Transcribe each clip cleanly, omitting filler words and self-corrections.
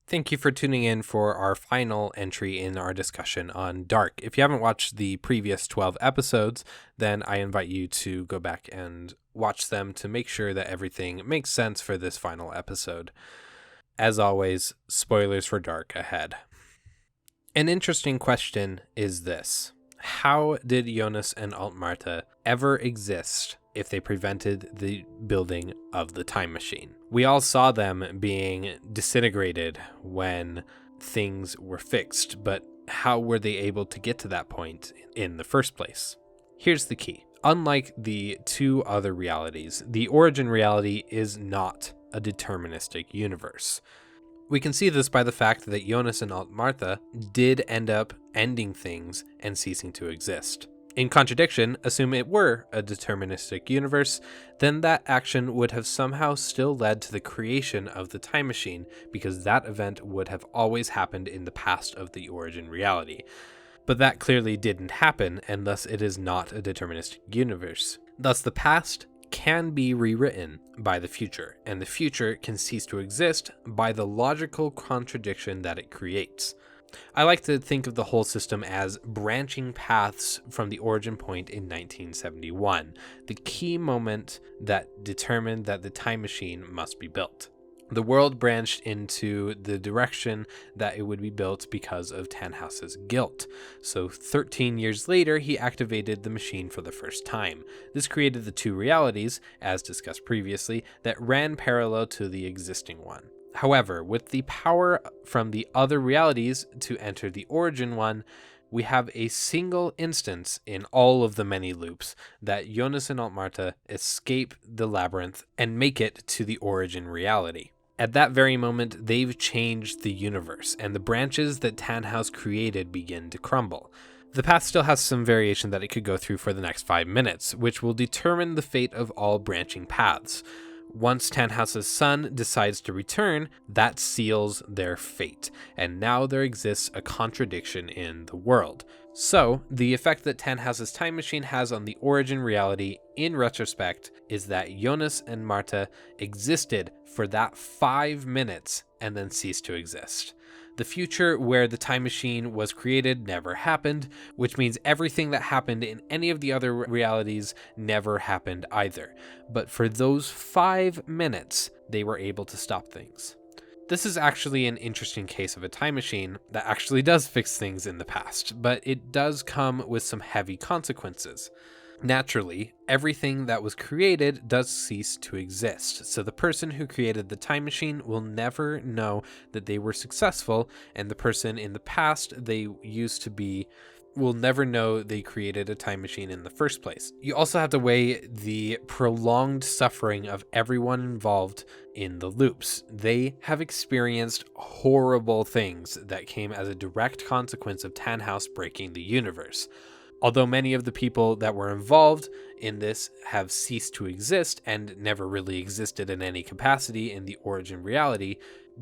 Thank you for tuning in for our final entry in our discussion on Dark. If you haven't watched the previous 12 episodes, then I invite you to go back and watch them to make sure that everything makes sense for this final episode. As always, spoilers for Dark ahead. An interesting question is this. How did Jonas and Altmarta ever exist if they prevented the building of the time machine? We all saw them being disintegrated when things were fixed, but how were they able to get to that point in the first place? Here's the key. Unlike the two other realities, the origin reality is not a deterministic universe. We can see this by the fact that Jonas and Altmarta did end up ending things and ceasing to exist. In contradiction, assume it were a deterministic universe, then that action would have somehow still led to the creation of the time machine, because that event would have always happened in the past of the origin reality. But that clearly didn't happen, and thus it is not a deterministic universe. Thus the past can be rewritten by the future, and the future can cease to exist by the logical contradiction that it creates. I like to think of the whole system as branching paths from the origin point in 1971, the key moment that determined that the time machine must be built. The world branched into the direction that it would be built because of Tannhaus's guilt. So 13 years later, he activated the machine for the first time. This created the two realities, as discussed previously, that ran parallel to the existing one. However, with the power from the other realities to enter the origin one, we have a single instance in all of the many loops that Jonas and Altmarta escape the labyrinth and make it to the origin reality. At that very moment, they've changed the universe, and the branches that Tannhaus created begin to crumble. The path still has some variation that it could go through for the next 5 minutes, which will determine the fate of all branching paths. Once Tannhaus's son decides to return, that seals their fate, and now there exists a contradiction in the world. So, the effect that Tannhaus's time machine has on the origin reality, in retrospect, is that Jonas and Marta existed for that 5 minutes and then ceased to exist. The future where the time machine was created never happened, which means everything that happened in any of the other realities never happened either. But for those 5 minutes, they were able to stop things. This is actually an interesting case of a time machine that actually does fix things in the past, but it does come with some heavy consequences. Naturally, everything that was created does cease to exist, so the person who created the time machine will never know that they were successful, and the person in the past they used to be will never know they created a time machine in the first place. You also have to weigh the prolonged suffering of everyone involved in the loops. They have experienced horrible things that came as a direct consequence of Tannhaus breaking the universe. Although many of the people that were involved in this have ceased to exist and never really existed in any capacity in the origin reality,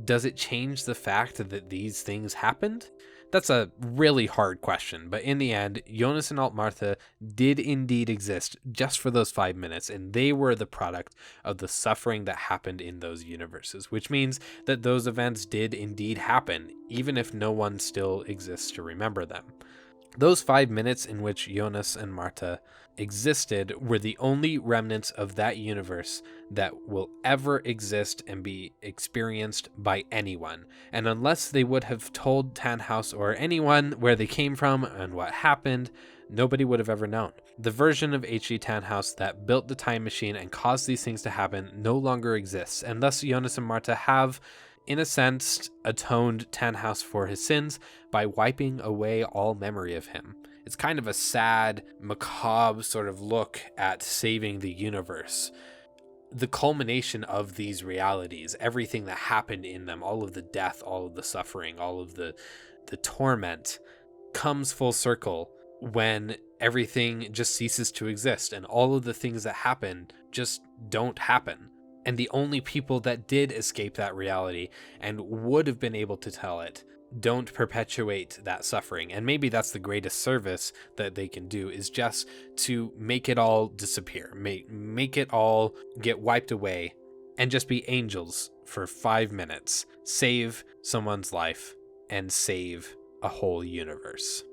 does it change the fact that these things happened? That's a really hard question, but in the end, Jonas and Altmarta did indeed exist just for those 5 minutes, and they were the product of the suffering that happened in those universes, which means that those events did indeed happen, even if no one still exists to remember them. Those 5 minutes in which Jonas and Marta existed were the only remnants of that universe that will ever exist and be experienced by anyone. And unless they would have told Tannhaus or anyone where they came from and what happened, nobody would have ever known. The version of H.G. Tannhaus that built the time machine and caused these things to happen no longer exists, and thus Jonas and Marta have, in a sense, atoned Tannhaus for his sins by wiping away all memory of him. It's kind of a sad, macabre sort of look at saving the universe. The culmination of these realities, everything that happened in them, all of the death, all of the suffering, all of the torment, comes full circle when everything just ceases to exist and all of the things that happen just don't happen. And the only people that did escape that reality and would have been able to tell it don't perpetuate that suffering. And maybe that's the greatest service that they can do, is just to make it all disappear, make it all get wiped away, and just be angels for 5 minutes, save someone's life, and save a whole universe.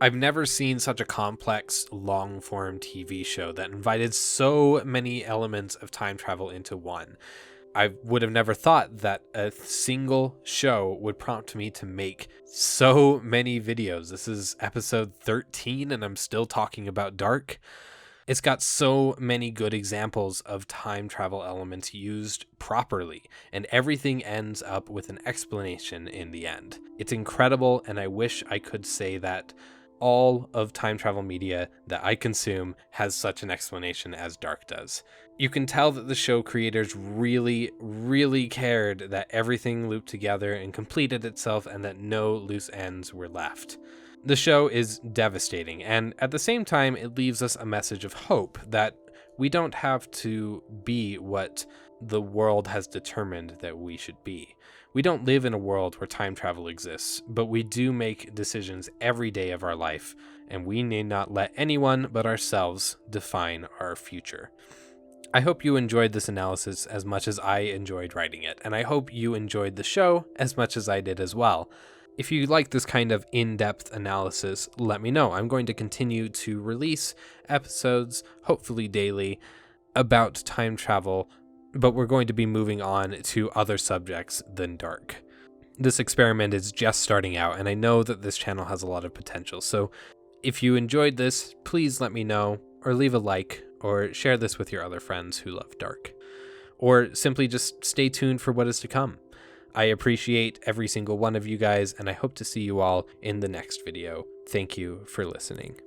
I've never seen such a complex, long-form TV show that invited so many elements of time travel into one. I would have never thought that a single show would prompt me to make so many videos. This is episode 13 and I'm still talking about Dark. It's got so many good examples of time travel elements used properly, and everything ends up with an explanation in the end. It's incredible, and I wish I could say that all of time travel media that I consume has such an explanation as Dark does. You can tell that the show creators really, really cared that everything looped together and completed itself and that no loose ends were left. The show is devastating, and at the same time, it leaves us a message of hope that we don't have to be what the world has determined that we should be. We don't live in a world where time travel exists, but we do make decisions every day of our life, and we need not let anyone but ourselves define our future. I hope you enjoyed this analysis as much as I enjoyed writing it, and I hope you enjoyed the show as much as I did as well. If you like this kind of in-depth analysis, let me know. I'm going to continue to release episodes, hopefully daily, about time travel, but we're going to be moving on to other subjects than Dark. This experiment is just starting out, and I know that this channel has a lot of potential, so if you enjoyed this, please let me know, or leave a like, or share this with your other friends who love Dark. Or simply just stay tuned for what is to come. I appreciate every single one of you guys, and I hope to see you all in the next video. Thank you for listening.